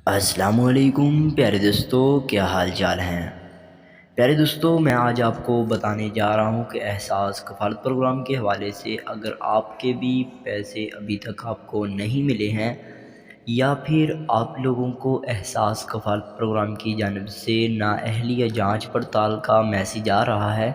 السلام علیکم پیارے دوستو، کیا حال چال ہیں؟ پیارے دوستو، میں آج آپ کو بتانے جا رہا ہوں کہ احساس کفالت پروگرام کے حوالے سے اگر آپ کے بھی پیسے ابھی تک آپ کو نہیں ملے ہیں یا پھر آپ لوگوں کو احساس کفالت پروگرام کی جانب سے نااہلی یا جانچ پڑتال کا میسیج آ رہا ہے،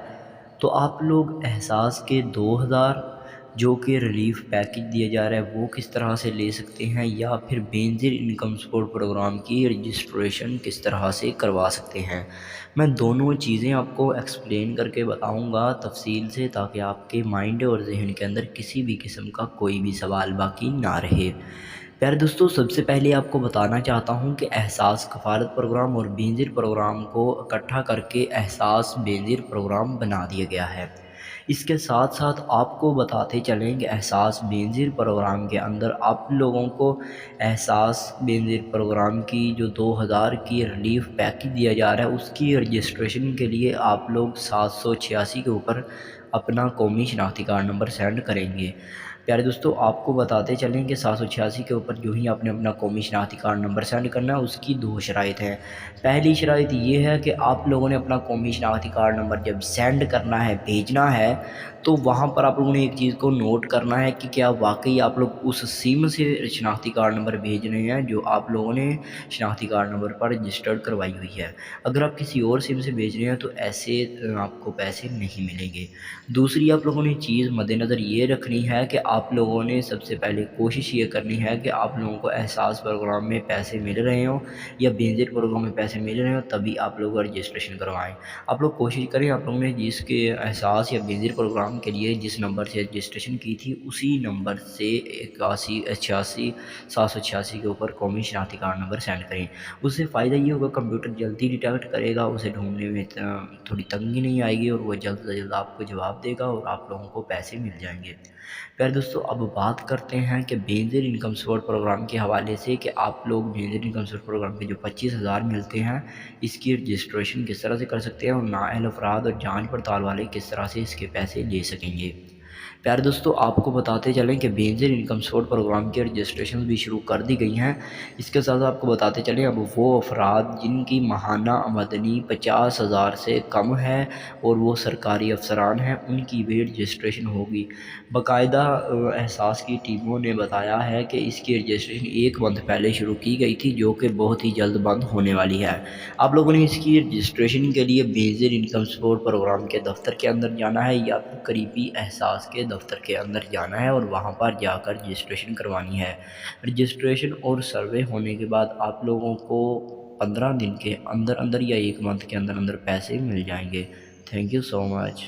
تو آپ لوگ احساس کے 2000 جو کہ ریلیف پیکج دیا جا رہا ہے وہ کس طرح سے لے سکتے ہیں، یا پھر بینظیر انکم سپورٹ پروگرام کی رجسٹریشن کس طرح سے کروا سکتے ہیں۔ میں دونوں چیزیں آپ کو ایکسپلین کر کے بتاؤں گا تفصیل سے، تاکہ آپ کے مائنڈ اور ذہن کے اندر کسی بھی قسم کا کوئی بھی سوال باقی نہ رہے۔ پیارے دوستو، سب سے پہلے آپ کو بتانا چاہتا ہوں کہ احساس کفالت پروگرام اور بینظیر پروگرام کو اکٹھا کر کے احساس بینظیر پروگرام بنا دیا گیا ہے۔ اس کے ساتھ ساتھ آپ کو بتاتے چلیں کہ احساس بینظیر پروگرام کے اندر آپ لوگوں کو احساس بینظیر پروگرام کی جو 2000 کی ریلیف پیکج دیا جا رہا ہے، اس کی رجسٹریشن کے لیے آپ لوگ 786 کے اوپر اپنا قومی شناختی کارڈ نمبر سینڈ کریں گے۔ پیارے دوستو، آپ کو بتاتے چلیں کہ 786 کے اوپر جو ہی آپ نے اپنا قومی شناختی کارڈ نمبر سینڈ کرنا ہے، اس کی دو شرائط ہیں۔ پہلی شرائط یہ ہے کہ آپ لوگوں نے اپنا قومی شناختی کارڈ نمبر جب سینڈ کرنا ہے، بھیجنا ہے، تو وہاں پر آپ لوگوں نے ایک چیز کو نوٹ کرنا ہے کہ کیا واقعی آپ لوگ اس سم سے شناختی کارڈ نمبر بھیج رہے ہیں جو آپ لوگوں نے شناختی کارڈ نمبر پر رجسٹرڈ کروائی ہوئی ہے۔ اگر آپ کسی اور سم سے بھیج رہے ہیں تو ایسے آپ کو پیسے نہیں ملیں گے۔ دوسری آپ لوگوں نے چیز مد نظر یہ رکھنی ہے کہ آپ لوگوں نے سب سے پہلے کوشش یہ کرنی ہے کہ آپ لوگوں کو احساس پروگرام میں پیسے مل رہے ہوں یا بینظیر پروگرام میں پیسے مل رہے ہوں، تبھی آپ لوگ رجسٹریشن کروائیں۔ آپ لوگ کوشش کریں آپ لوگوں نے جس کے احساس یا بینظیر پروگرام کے لیے جس نمبر سے رجسٹریشن کی تھی، اسی نمبر سے 786 کے اوپر قومی شناختی کارڈ نمبر سینڈ کریں۔ اس سے فائدہ یہ ہوگا، کمپیوٹر جلدی ڈیٹیکٹ کرے گا، اسے ڈھونڈنے میں تھوڑی تنگی نہیں آئے گی، اور وہ جلد سے جلد آپ کو جواب دے گا اور آپ لوگوں کو پیسے مل جائیں گے۔ پیارے دوستو، اب بات کرتے ہیں کہ بینظیر انکم سپورٹ پروگرام کے حوالے سے کہ آپ لوگ بینظیر انکم سپورٹ پروگرام کے جو 25,000 ملتے ہیں، اس کی رجسٹریشن کس طرح سے کر سکتے ہیں، اور نااہل افراد اور جانچ پڑتال والے کس طرح سے اس کے پیسے لے سکیں گے۔ پیارے دوستو، آپ کو بتاتے چلیں کہ بینظیر انکم سپورٹ پروگرام کی رجسٹریشن بھی شروع کر دی گئی ہیں۔ اس کے ساتھ آپ کو بتاتے چلیں اب وہ افراد جن کی ماہانہ آمدنی 50,000 سے کم ہے اور وہ سرکاری افسران ہیں، ان کی بھی رجسٹریشن ہوگی۔ باقاعدہ احساس کی ٹیموں نے بتایا ہے کہ اس کی رجسٹریشن 1 منتھ پہلے شروع کی گئی تھی، جو کہ بہت ہی جلد بند ہونے والی ہے۔ آپ لوگوں نے اس کی رجسٹریشن کے لیے بینظیر انکم سپورٹ پروگرام کے دفتر کے اندر جانا ہے یا پھر قریبی احساس کے دفتر کے اندر جانا ہے اور وہاں پر جا کر رجسٹریشن کروانی ہے۔ رجسٹریشن اور سروے ہونے کے بعد آپ لوگوں کو 15 دن کے اندر اندر یا 1 منتھ کے اندر اندر پیسے مل جائیں گے۔ Thank you so much.